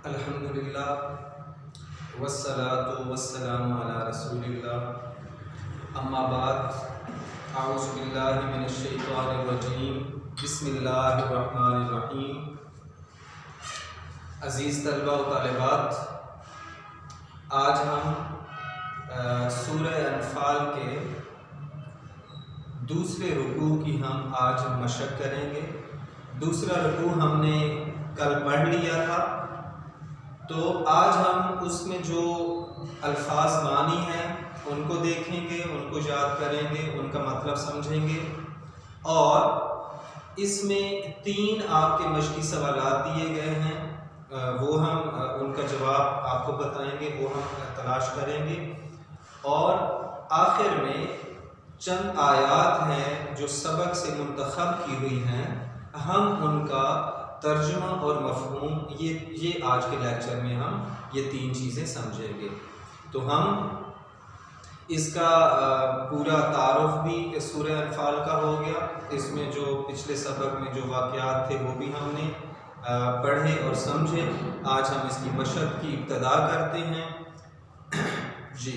الحمدللہ والصلاة والسلام علی رسول اللہ، اما بعد، اعوذ باللہ من الشیطان الرجیم، بسم اللہ الرحمن الرحیم۔ عزیز طلبہ و طالبات، آج ہم سورہ انفال کے دوسرے رکوع کی ہم آج مشق کریں گے۔ دوسرا رکوع ہم نے کل پڑھ لیا تھا، تو آج ہم اس میں جو الفاظ معنی ہیں ان کو دیکھیں گے، ان کو یاد کریں گے، ان کا مطلب سمجھیں گے، اور اس میں 3 آپ کے مشقی سوالات دیے گئے ہیں، وہ ہم ان کا جواب آپ کو بتائیں گے، وہ ہم تلاش کریں گے، اور آخر میں چند آیات ہیں جو سبق سے منتخب کی ہوئی ہیں، ہم ان کا ترجمہ اور مفہوم یہ آج کے لیکچر میں ہم یہ 3 چیزیں سمجھیں گے۔ تو ہم اس کا پورا تعارف بھی سورہ انفال کا ہو گیا، اس میں جو پچھلے سبق میں جو واقعات تھے وہ بھی ہم نے پڑھے اور سمجھے۔ آج ہم اس کی مشق کی ابتدا کرتے ہیں۔ جی،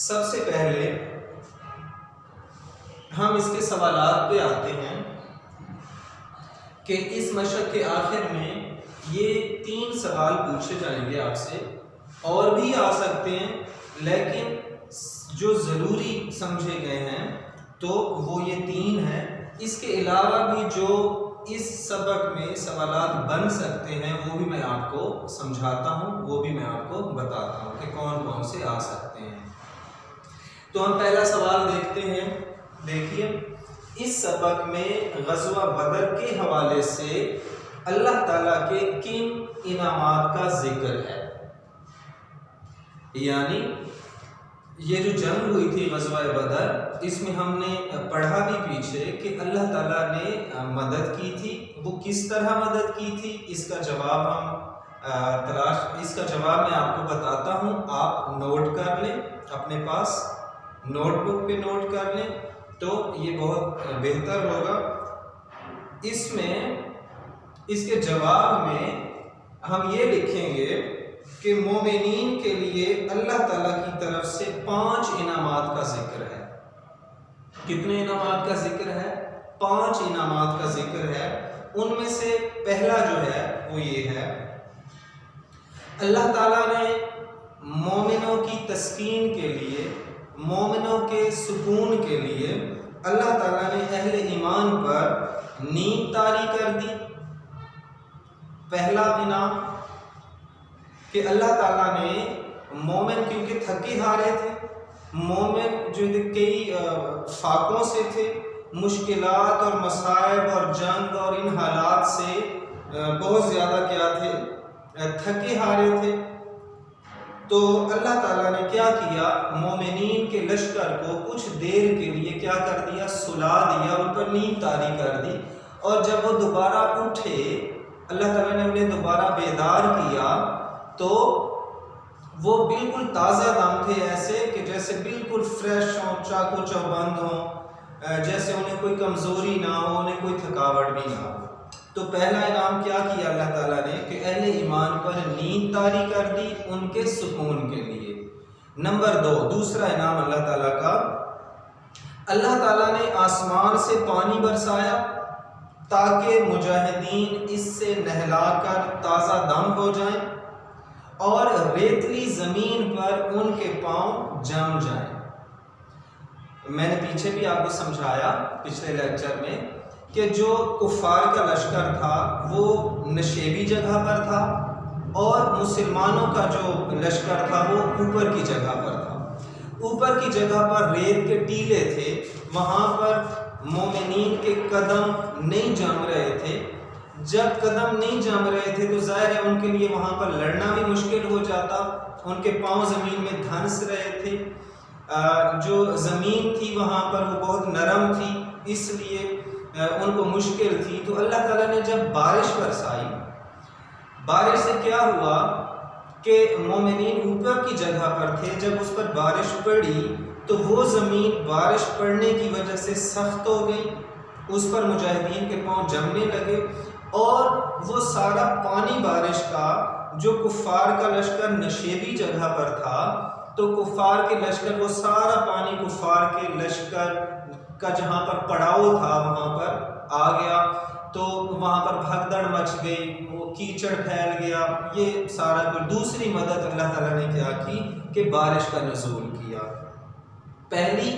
سب سے پہلے ہم اس کے سوالات پہ آتے ہیں کہ اس مشق کے آخر میں یہ 3 سوال پوچھے جائیں گے آپ سے، اور بھی آ سکتے ہیں، لیکن جو ضروری سمجھے گئے ہیں تو وہ یہ 3 ہیں۔ اس کے علاوہ بھی جو اس سبق میں سوالات بن سکتے ہیں وہ بھی میں آپ کو سمجھاتا ہوں، وہ بھی میں آپ کو بتاتا ہوں کہ کون کون سے آ سکتے ہیں۔ تو ہم پہلا سوال دیکھتے ہیں۔ دیکھیے، اس سبق میں غزوہ بدر کے حوالے سے اللہ تعالیٰ کے کن انعامات کا ذکر ہے؟ یعنی یہ جو جنگ ہوئی تھی غزوہ بدر، اس میں ہم نے پڑھا بھی پیچھے کہ اللہ تعالیٰ نے مدد کی تھی۔ وہ کس طرح مدد کی تھی، اس کا جواب اس کا جواب میں آپ کو بتاتا ہوں۔ آپ نوٹ کر لیں، اپنے پاس نوٹ بک پہ نوٹ کر لیں تو یہ بہت بہتر ہوگا۔ اس کے جواب میں ہم یہ لکھیں گے کہ مومنین کے لیے اللہ تعالیٰ کی طرف سے 5 انعامات کا ذکر ہے۔ کتنے انعامات کا ذکر ہے؟ 5 انعامات کا ذکر ہے۔ ان میں سے پہلا جو ہے وہ یہ ہے، اللہ تعالیٰ نے مومنوں کی تسکین کے لیے، مومنوں کے سکون کے لیے اللہ تعالیٰ نے اہل ایمان پر نیند طاری کر دی۔ پہلا انعام کہ اللہ تعالیٰ نے مومن، کیونکہ تھکے ہارے تھے، مومن جو کئی فاقوں سے تھے، مشکلات اور مصائب اور جنگ اور ان حالات سے بہت زیادہ کیا تھے، تھکے ہارے تھے، تو اللہ تعالیٰ نے کیا کیا، مومنین کے لشکر کو کچھ دیر کے لیے کیا کر دیا، سلا دیا، ان پر نیند طاری کر دی، اور جب وہ دوبارہ اٹھے، اللہ تعالیٰ نے انہیں دوبارہ بیدار کیا، تو وہ بالکل تازہ دم تھے، ایسے کہ جیسے بالکل فریش ہوں، چاقو چوبند ہوں، جیسے انہیں کوئی کمزوری نہ ہو، انہیں کوئی تھکاوٹ بھی نہ ہو۔ تو پہلا انعام کیا کیا اللہ تعالیٰ نے کہ اہل ایمان پر نیند طاری کر دی ان کے سکون کے لیے۔ نمبر 2، دوسرا انعام اللہ تعالیٰ کا، اللہ تعالیٰ نے آسمان سے پانی برسایا تاکہ مجاہدین اس سے نہلا کر تازہ دم ہو جائیں اور ریتلی زمین پر ان کے پاؤں جم جائیں۔ میں نے پیچھے بھی آپ کو سمجھایا پچھلے لیکچر میں کہ جو کفار کا لشکر تھا وہ نشیبی جگہ پر تھا، اور مسلمانوں کا جو لشکر تھا وہ اوپر کی جگہ پر تھا۔ اوپر کی جگہ پر ریت کے ٹیلے تھے، وہاں پر مومنین کے قدم نہیں جم رہے تھے۔ جب قدم نہیں جم رہے تھے تو ظاہر ہے ان کے لیے وہاں پر لڑنا بھی مشکل ہو جاتا، ان کے پاؤں زمین میں دھنس رہے تھے، جو زمین تھی وہاں پر وہ بہت نرم تھی، اس لیے ان کو مشکل تھی۔ تو اللہ تعالیٰ نے جب بارش برسائی، بارش سے کیا ہوا کہ مومنین اوپر کی جگہ پر تھے، جب اس پر بارش پڑی تو وہ زمین بارش پڑنے کی وجہ سے سخت ہو گئی، اس پر مجاہدین کے پاؤں جمنے لگے، اور وہ سارا پانی بارش کا جو کفار کا لشکر نشیبی جگہ پر تھا، تو کفار کے لشکر، وہ سارا پانی کفار کے لشکر کا جہاں پر پڑاؤ تھا وہاں پر آ گیا، تو وہاں پر بھگدڑ مچ گئی، وہ کیچڑ پھیل گیا، یہ سارا کچھ۔ دوسری مدد اللہ تعالیٰ نے کیا کی کہ بارش کا نزول کیا۔ پہلی،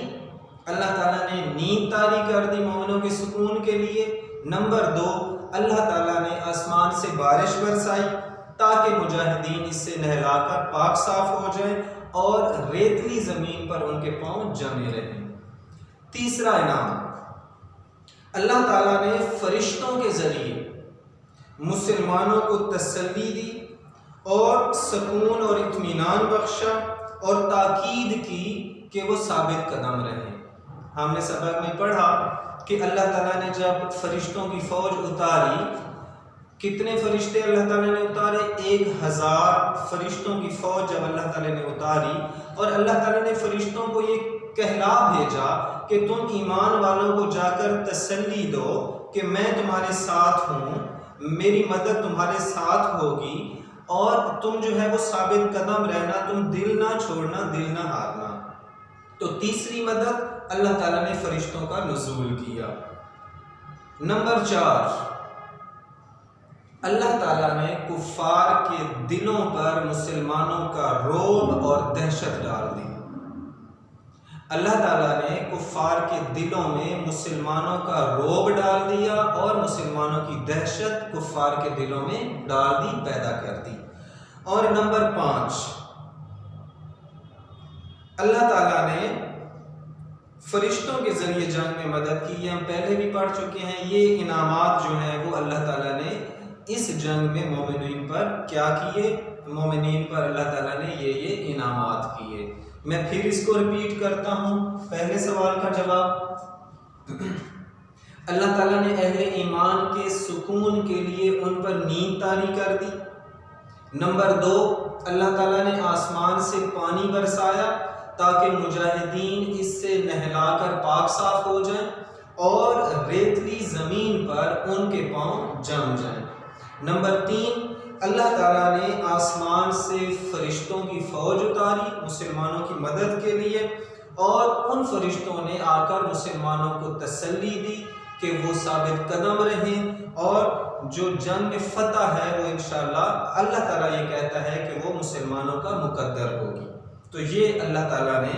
اللہ تعالیٰ نے نیند طاری کر دی مومنوں کے سکون کے لیے۔ نمبر 2، اللہ تعالیٰ نے آسمان سے بارش برسائی تاکہ مجاہدین اس سے نہلا کر پاک صاف ہو جائیں اور ریتلی زمین پر ان کے پاؤں جمے رہیں۔ تیسرا انعام، اللہ تعالیٰ نے فرشتوں کے ذریعے مسلمانوں کو تسلی دی اور سکون اور اطمینان بخشا اور تاکید کی کہ وہ ثابت قدم رہیں۔ ہم نے سبق میں پڑھا کہ اللہ تعالیٰ نے جب فرشتوں کی فوج اتاری، کتنے فرشتے اللہ تعالیٰ نے اتارے؟ 1000 فرشتوں کی فوج جب اللہ تعالیٰ نے اتاری، اور اللہ تعالیٰ نے فرشتوں کو یہ کہلا بھیجا کہ تم ایمان والوں کو جا کر تسلی دو کہ میں تمہارے ساتھ ہوں، میری مدد تمہارے ساتھ ہوگی، اور تم جو ہے وہ ثابت قدم رہنا، تم دل نہ چھوڑنا، دل نہ ہارنا۔ تو تیسری مدد، اللہ تعالیٰ نے فرشتوں کا نزول کیا۔ نمبر 4، اللہ تعالیٰ نے کفار کے دلوں پر مسلمانوں کا رعب اور دہشت ڈال دی۔ اللہ تعالیٰ نے کفار کے دلوں میں مسلمانوں کا رعب ڈال دیا اور مسلمانوں کی دہشت کفار کے دلوں میں ڈال دی، پیدا کر دی۔ اور نمبر 5، اللہ تعالیٰ نے فرشتوں کے ذریعے جنگ میں مدد کی۔ یہ ہم پہلے بھی پڑھ چکے ہیں۔ یہ انعامات جو ہیں وہ اللہ تعالیٰ نے اس جنگ میں مومنین پر کیا کیے؟ مومنین پر اللہ تعالیٰ نے یہ انعامات کیے۔ میں پھر اس کو ریپیٹ کرتا ہوں۔ پہلے سوال کا جواب، اللہ تعالیٰ نے اہل ایمان کے سکون کے لیے ان پر نیند طاری کر دی۔ نمبر 2، اللہ تعالیٰ نے آسمان سے پانی برسایا تاکہ مجاہدین اس سے نہلا کر پاک صاف ہو جائیں اور ریتلی زمین پر ان کے پاؤں جم جائیں۔ نمبر 3، اللہ تعالیٰ نے آسمان سے فرشتوں کی فوج اتاری مسلمانوں کی مدد کے لیے، اور ان فرشتوں نے آ کر مسلمانوں کو تسلی دی کہ وہ ثابت قدم رہیں، اور جو جنگ میں فتح ہے وہ انشاءاللہ اللہ تعالیٰ یہ کہتا ہے کہ وہ مسلمانوں کا مقدر ہوگی۔ تو یہ اللہ تعالیٰ نے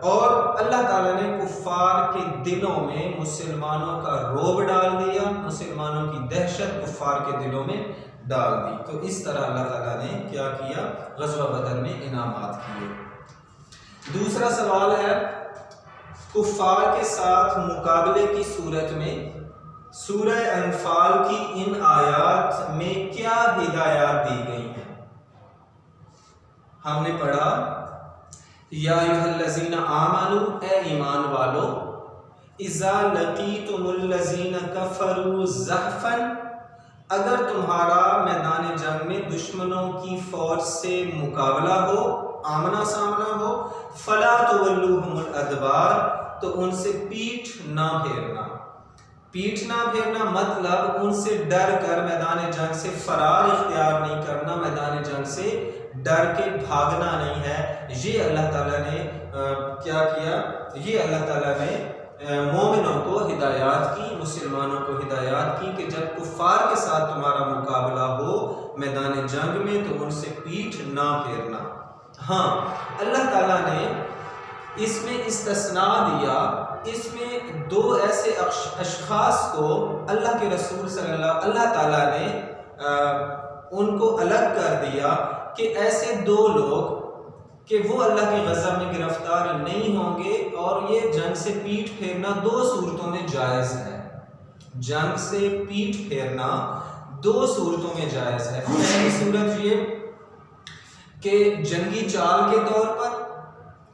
اور اللہ تعالیٰ نے کفار کے دلوں میں مسلمانوں کا رعب ڈال دیا، مسلمانوں کی دہشت کفار کے دلوں میں ڈال دی۔ تو اس طرح اللہ تعالیٰ نے کیا کیا؟ غزوہ بدر میں انعامات کیے۔ دوسرا سوال ہے، کفار کے ساتھ مقابلے کی صورت میں سورہ انفال کی ان آیات میں کیا ہدایات دی گئی ہیں؟ ہم نے پڑھا، یا ایھا الذین آمنوا، اے ایمان والو، اذا لقیتم الذین کفروا زحفا، اگر تمہارا میدان جنگ میں دشمنوں کی فوج سے مقابلہ ہو، آمنا سامنا ہو، فلا تولوہم الادبار، تو ان سے پیٹھ نہ پھیرنا۔ پیٹھ نہ پھیرنا مطلب ان سے ڈر کر میدان جنگ سے فرار اختیار نہیں کرنا، میدان جنگ سے ڈر کے بھاگنا نہیں ہے۔ یہ اللہ تعالیٰ نے کیا کیا؟ یہ اللہ تعالیٰ نے مومنوں کو ہدایات کی، مسلمانوں کو ہدایات کی کہ جب کفار کے ساتھ تمہارا مقابلہ ہو میدان جنگ میں تو ان سے پیٹھ نہ پھیرنا۔ ہاں، اللہ تعالیٰ نے اس میں استثناء دیا، اس میں 2 ایسے اشخاص کو اللہ کے رسول اللہ تعالیٰ نے ان کو الگ کر دیا کہ ایسے 2 لوگ کہ وہ اللہ کے غضب میں گرفتار نہیں ہوں گے، اور یہ جنگ سے پیٹھ پھیرنا 2 صورتوں میں جائز ہے۔ جنگ سے پیٹھ پھیرنا 2 صورتوں میں جائز ہے۔ پہلی صورت یہ کہ جنگی چال کے طور پر،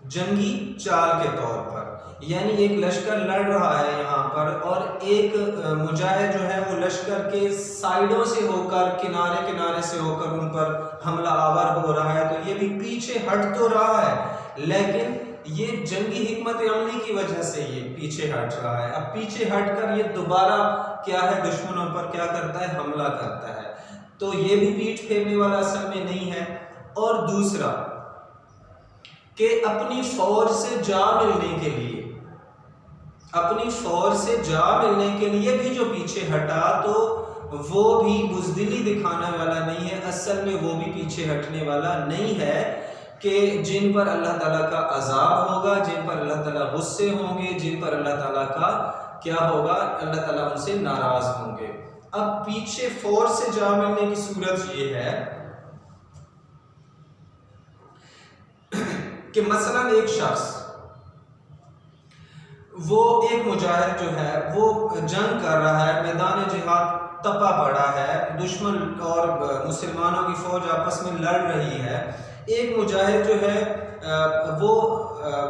جنگی چال کے طور پر، یعنی ایک لشکر لڑ رہا ہے یہاں پر، اور ایک مجاہد جو ہے وہ لشکر کے سائیڈوں سے ہو کر، کنارے کنارے سے ہو کر ان پر حملہ آور ہو رہا ہے، تو یہ بھی پیچھے ہٹ تو رہا ہے لیکن یہ جنگی حکمت عملی کی وجہ سے یہ پیچھے ہٹ رہا ہے. اب پیچھے ہٹ کر یہ دوبارہ کیا ہے دشمنوں پر کیا کرتا ہے حملہ کرتا ہے. تو یہ بھی پیٹھ پھیرنے والا اصل میں نہیں ہے. اور دوسرا کہ اپنی فوج سے جا ملنے کے لیے بھی جو پیچھے ہٹا تو وہ بھی بزدلی دکھانے والا نہیں ہے. اصل میں وہ بھی پیچھے ہٹنے والا نہیں ہے کہ جن پر اللہ تعالیٰ کا عذاب ہوگا، جن پر اللہ تعالیٰ غصے ہوں گے، جن پر اللہ تعالیٰ کا کیا ہوگا، اللہ تعالیٰ ان سے ناراض ہوں گے. اب پیچھے فوج سے جا ملنے کی صورت یہ ہے کہ مثلا ایک شخص وہ ایک مجاہد جو ہے وہ جنگ کر رہا ہے، میدان جہاد تپا پڑا ہے، دشمن اور مسلمانوں کی فوج آپس میں لڑ رہی ہے. ایک مجاہد جو ہے وہ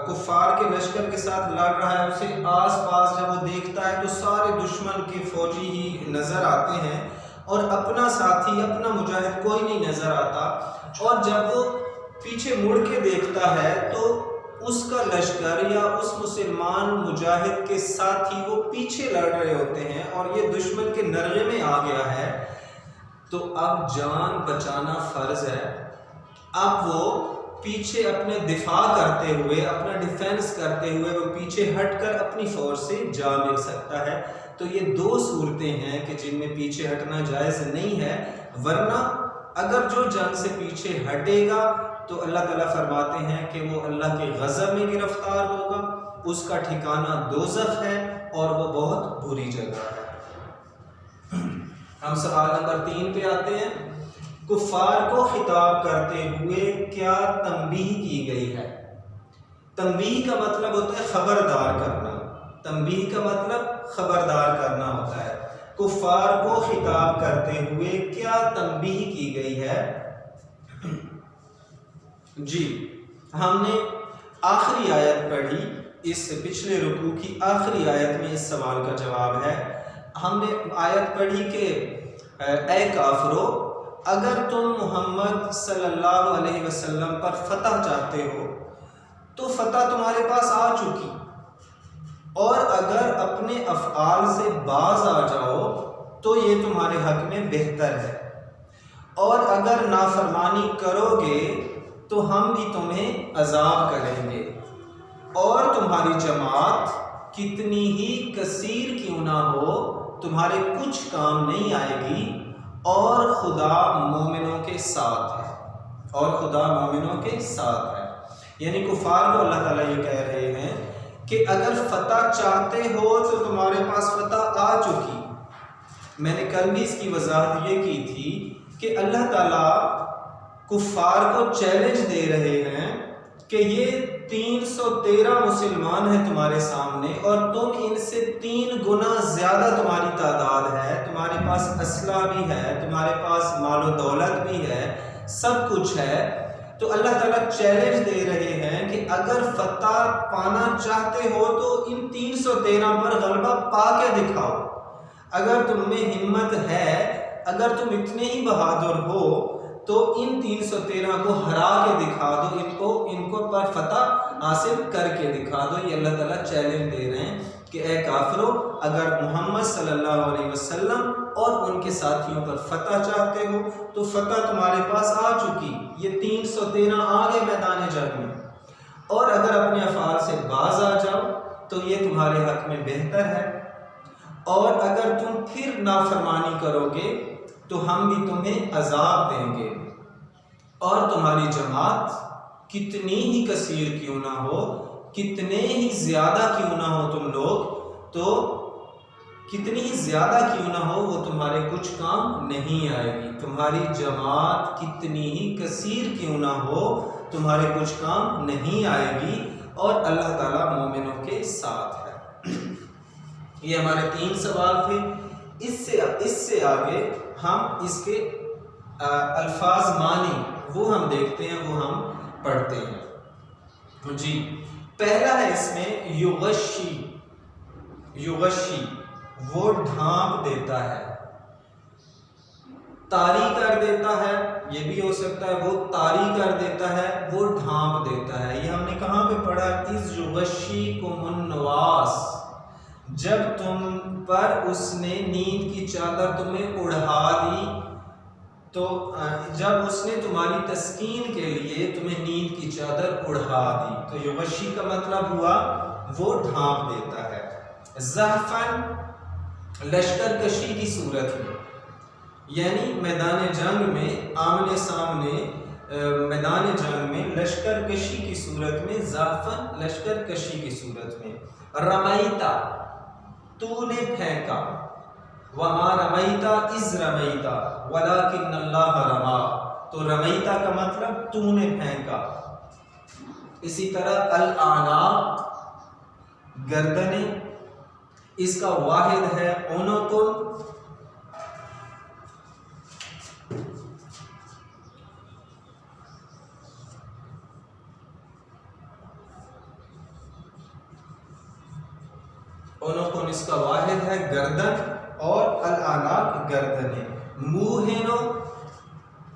کفار کے لشکر کے ساتھ لڑ رہا ہے. اسے آس پاس جب وہ دیکھتا ہے تو سارے دشمن کے فوجی ہی نظر آتے ہیں اور اپنا ساتھی، اپنا مجاہد کوئی نہیں نظر آتا. اور جب وہ پیچھے مڑ کے دیکھتا ہے تو اس کا لشکر یا اس مسلمان مجاہد کے ساتھی وہ پیچھے لڑ رہے ہوتے ہیں اور یہ دشمن کے نرغے میں آ گیا ہے. تو اب جان بچانا فرض ہے. اب وہ پیچھے اپنے دفاع کرتے ہوئے، اپنا ڈیفینس کرتے ہوئے وہ پیچھے ہٹ کر اپنی فوج سے جا مل سکتا ہے. تو یہ دو صورتیں ہیں کہ جن میں پیچھے ہٹنا جائز نہیں ہے. ورنہ اگر جو جنگ سے پیچھے ہٹے گا تو اللہ تعالیٰ فرماتے ہیں کہ وہ اللہ کے غضب میں گرفتار ہوگا، اس کا ٹھکانہ دوزخ ہے اور وہ بہت بری جگہ ہے. ہم سوال نمبر 3 پہ آتے ہیں. کفار کو خطاب کرتے ہوئے کیا تنبیہ کی گئی ہے؟ تنبیہ کا مطلب ہوتا ہے خبردار کرنا. تنبیہ کا مطلب خبردار کرنا ہوتا ہے. کفار کو خطاب کرتے ہوئے کیا تنبیہ کی گئی ہے؟ جی، ہم نے آخری آیت پڑھی، اس پچھلے رکوع کی آخری آیت میں اس سوال کا جواب ہے. ہم نے آیت پڑھی کہ اے کافرو، اگر تم محمد صلی اللہ علیہ وسلم پر فتح چاہتے ہو تو فتح تمہارے پاس آ چکی، اور اگر اپنے افعال سے باز آ جاؤ تو یہ تمہارے حق میں بہتر ہے، اور اگر نافرمانی کرو گے تو ہم بھی تمہیں عذاب کریں گے، اور تمہاری جماعت کتنی ہی کثیر کیوں نہ ہو تمہارے کچھ کام نہیں آئے گی، اور خدا مومنوں کے ساتھ ہے. اور خدا مومنوں کے ساتھ ہے. یعنی کفار کو اللہ تعالیٰ یہ کہہ رہے ہیں کہ اگر فتح چاہتے ہو تو تمہارے پاس فتح آ چکی. میں نے کل بھی اس کی وضاحت یہ کی تھی کہ اللہ تعالیٰ کفار کو چیلنج دے رہے ہیں کہ یہ 313 مسلمان ہیں تمہارے سامنے، اور تم ان سے 3 گنا زیادہ تمہاری تعداد ہے، تمہارے پاس اسلحہ بھی ہے، تمہارے پاس مال و دولت بھی ہے، سب کچھ ہے. تو اللہ تعالیٰ چیلنج دے رہے ہیں کہ اگر فتح پانا چاہتے ہو تو ان 313 پر غلبہ پا کے دکھاؤ. اگر تم میں ہمت ہے، اگر تم اتنے ہی بہادر ہو تو ان 313 کو ہرا کے دکھا دو، ان کو پر فتح حاصل کر کے دکھا دو. یہ اللہ تعالیٰ چیلنج دے رہے ہیں کہ اے کافرو، اگر محمد صلی اللہ علیہ وسلم اور ان کے ساتھیوں پر فتح چاہتے ہو تو فتح تمہارے پاس آ چکی. یہ 313 آ گئے میدان جنگ میں، اور اگر اپنے افعال سے باز آ جاؤ تو یہ تمہارے حق میں بہتر ہے، اور اگر تم پھر نافرمانی کرو گے تو ہم بھی تمہیں عذاب دیں گے، اور تمہاری جماعت کتنی ہی کثیر کیوں نہ ہو، کتنے ہی زیادہ کیوں نہ ہو تم لوگ، تو کتنی ہی زیادہ کیوں نہ ہو وہ تمہارے کچھ کام نہیں آئے گی. تمہاری جماعت کتنی ہی کثیر کیوں نہ ہو تمہارے کچھ کام نہیں آئے گی، اور اللہ تعالیٰ مومنوں کے ساتھ ہے. یہ ہمارے 3 سوال تھے. اس سے آگے ہم اس کے الفاظ معنی وہ ہم دیکھتے ہیں، وہ ہم پڑھتے ہیں. جی، پہلا ہے اس میں یغشی. یغشی وہ ڈھانپ دیتا ہے، طاری کر دیتا ہے، یہ بھی ہو سکتا ہے وہ طاری کر دیتا ہے، وہ ڈھانپ دیتا ہے۔ یہ ہم نے کہاں پہ پڑھا؟ اذ یغشیکم النعاس، جب تم پر اس نے نیند کی چادر تمہیں اڑھا دی، تو جب اس نے تمہاری تسکین کے لیے تمہیں نیند کی چادر اڑھا دی، تو یغشی کا مطلب ہوا وہ ڈھانپ دیتا ہے۔ زحفاً، لشکر کشی کی صورت میں، یعنی میدان جنگ میں آمنے سامنے میدان جنگ میں لشکر کشی کی صورت میں، زحفاً لشکر کشی کی صورت میں۔ رمیتا، تو نے پھینکا، وما رمیتا اذ رمیتا ولکن اللہ رما، تو رمیتا کا مطلب تو نے پھینکا۔ اسی طرح الاعناق، گردنیں، اس کا واحد ہے عنقن، عنقن اس کا واحد ہے گردن، اور الاعناق گردنیں۔ موہنو،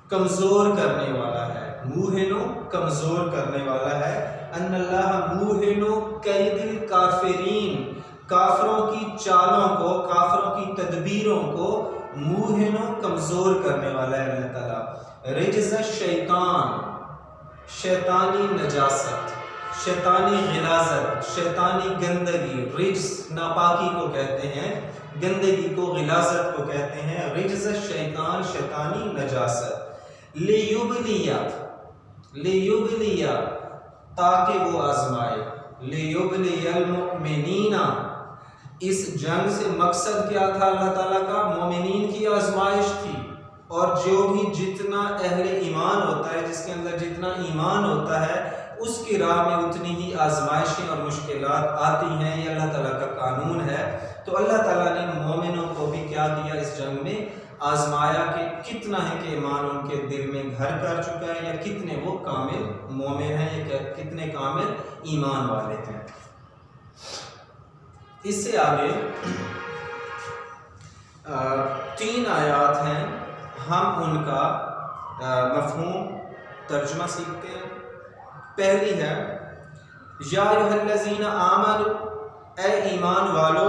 کمزور کرنے والا ہے، موہنو کمزور کرنے والا ہے۔ ان اللہ موہنو کید الکافرین، کافروں کی چالوں کو، کافروں کی تدبیروں کو موہنو کمزور کرنے والا ہے اللہ تعالیٰ۔ رجز الشیطان، شیطانی نجاست، شیطانی غلاظت، شیطانی گندگی، رجز ناپاکی کو کہتے ہیں، گندگی کو، غلاظت کو کہتے ہیں۔ رجز الشیطان، شیطانی نجاست۔ لیبلیا، لیبلیا تاکہ وہ آزمائے، لیبلی المؤمنین، اس جنگ سے مقصد کیا تھا اللہ تعالیٰ کا؟ مومنین کی آزمائش تھی، اور جو بھی جتنا اہل ایمان ہوتا ہے، جس کے اندر جتنا ایمان ہوتا ہے، اس کی راہ میں اتنی ہی آزمائشیں اور مشکلات آتی ہیں، یہ اللہ تعالیٰ کا قانون ہے۔ تو اللہ تعالیٰ نے مومنوں کو بھی کیا کیا؟ اس جنگ میں آزمایا کہ کتنا ہے کہ ایمان ان کے دل میں گھر کر چکا ہے، یا کتنے وہ کامل مومن ہیں، یا کتنے کامل ایمان والے ہیں۔ اس سے آگے 3 آیات ہیں، ہم ان کا مفہوم ترجمہ سیکھتے ہیں۔ پہلی ہے یا ایھا الذین آمنوا، اے ایمان والو،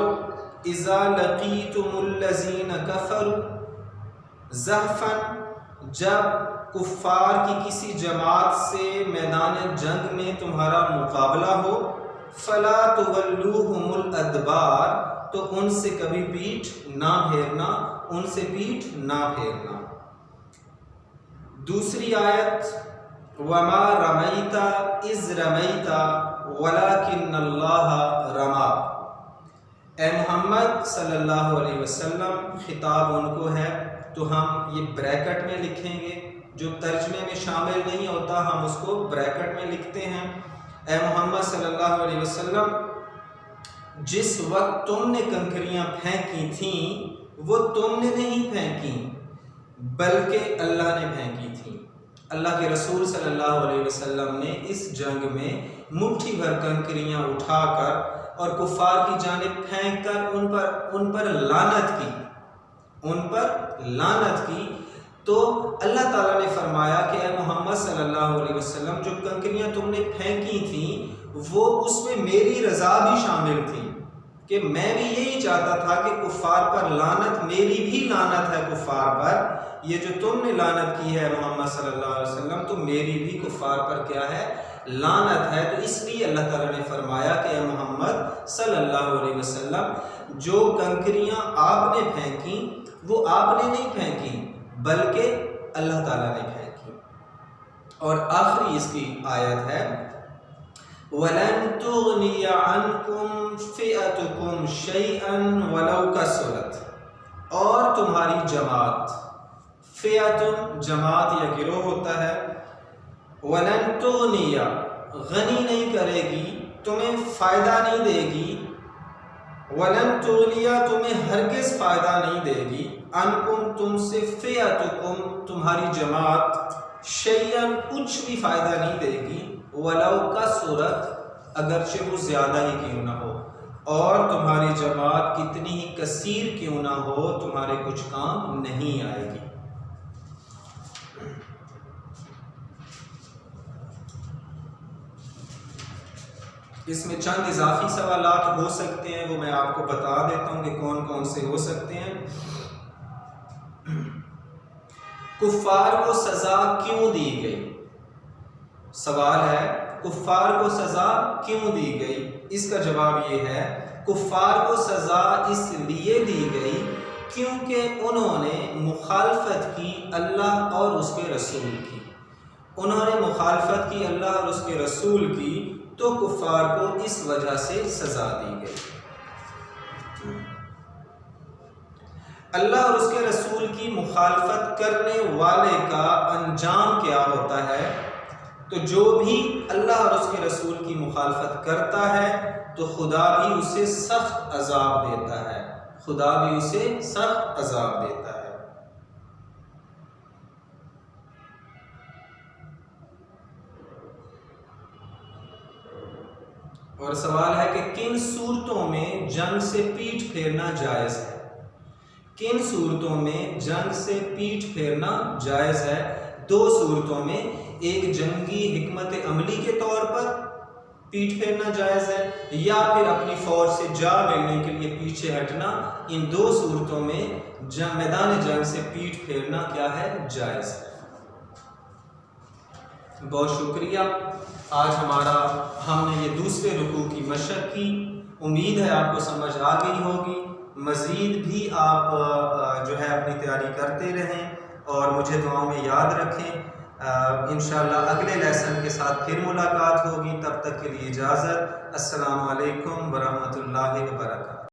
اذا لقیتم الذین کفروا زحفا، جب کفار کی کسی جماعت سے میدان جنگ میں تمہارا مقابلہ ہو، فلا تولوہم الادبار، تو ان سے کبھی پیٹھ نہ پھیرنا، ان سے پیٹھ نہ پھیرنا۔ دوسری آیت وما رمیت اذ رمیت ولکن اللہ رما، اے محمد صلی اللہ علیہ وسلم، خطاب ان کو ہے، تو ہم یہ بریکٹ میں لکھیں گے، جو ترجمے میں شامل نہیں ہوتا ہم اس کو بریکٹ میں لکھتے ہیں۔ اے محمد صلی اللہ علیہ وسلم، جس وقت تم نے کنکریاں پھینکی تھیں، وہ تم نے نہیں پھینکی بلکہ اللہ نے پھینکی تھیں۔ اللہ کے رسول صلی اللہ علیہ وسلم نے اس جنگ میں مٹھی بھر کنکریاں اٹھا کر اور کفار کی جانب پھینک کر ان پر لعنت کی، ان پر لعنت کی۔ تو اللہ تعالیٰ نے فرمایا کہ اے محمد صلی اللہ علیہ وسلم، جو کنکریاں تم نے پھینکی تھیں وہ اس میں میری رضا بھی شامل تھی، کہ میں بھی یہی چاہتا تھا کہ کفار پر لعنت، میری بھی لعنت ہے کفار پر، یہ جو تم نے لعنت کی ہے محمد صلی اللہ علیہ وسلم، تو میری بھی کفار پر کیا ہے؟ لعنت ہے۔ تو اس لیے اللہ تعالیٰ نے فرمایا کہ اے محمد صلی اللہ علیہ وسلم، جو کنکریاں آپ نے پھینکی وہ آپ نے نہیں پھینکی بلکہ اللہ تعالیٰ نے پھینکی۔ اور آخری اس کی آیت ہے وَلَن تُغْنِيَ عَنْكُمْ فِئَتُكُمْ شَيْئًا وَلَوْ كَثُرَتْ، اور تمہاری جماعت، فئتن جماعت یا گروہ ہوتا ہے، وَلَن تُغْنِيَ غنی نہیں کرے گی، تمہیں فائدہ نہیں دے گی، وَلَن تُغْنِيَ تمہیں ہرگز فائدہ نہیں دے گی، عَنْكُمْ تم سے، فئتکم تمہاری جماعت، شیئاً کچھ بھی فائدہ نہیں دے گی، وَلَوْ كَثُرَتْ اگرچہ وہ زیادہ ہی کیوں نہ ہو، اور تمہاری جماعت کتنی ہی کثیر کیوں نہ ہو، تمہارے کچھ کام نہیں آئے گی۔ اس میں چند اضافی سوالات ہو سکتے ہیں، وہ میں آپ کو بتا دیتا ہوں کہ کون کون سے ہو سکتے ہیں۔ کفار کو سزا کیوں دی گئی؟ سوال ہے کفار کو سزا کیوں دی گئی؟ اس کا جواب یہ ہے کفار کو سزا اس لیے دی گئی کیونکہ انہوں نے مخالفت کی اللہ اور اس کے رسول کی۔ انہوں نے مخالفت کی اللہ اور اس کے رسول کی، تو کفار کو اس وجہ سے سزا دی گئی۔ اللہ اور اس کے رسول کی مخالفت کرنے والے کا انجام کیا ہوتا ہے؟ تو جو بھی اللہ اور اس کے رسول کی مخالفت کرتا ہے تو خدا بھی اسے سخت عذاب دیتا ہے، خدا بھی اسے سخت عذاب دیتا ہے۔ اور سوال ہے کہ کن صورتوں میں جنگ سے پیٹھ پھیرنا جائز ہے؟ کن صورتوں میں جنگ سے پیٹھ پھیرنا جائز ہے؟ دو صورتوں میں، ایک جنگی حکمت عملی کے طور پر پیٹھ پھیرنا جائز ہے، یا پھر اپنی فوج سے جا ملنے کے لیے پیچھے ہٹنا۔ ان دو صورتوں میں میدان جنگ سے پیٹھ پھیرنا کیا ہے؟ جائز ہے۔ بہت شکریہ۔ آج ہم نے یہ دوسرے رکوع کی مشق کی، امید ہے آپ کو سمجھ آ گئی ہوگی۔ مزید بھی آپ جو ہے اپنی تیاری کرتے رہیں اور مجھے دعاؤں میں یاد رکھیں۔ انشاءاللہ اگلے لیسن کے ساتھ پھر ملاقات ہوگی، تب تک کے لیے اجازت۔ السلام علیکم ورحمۃ اللہ وبرکاتہ۔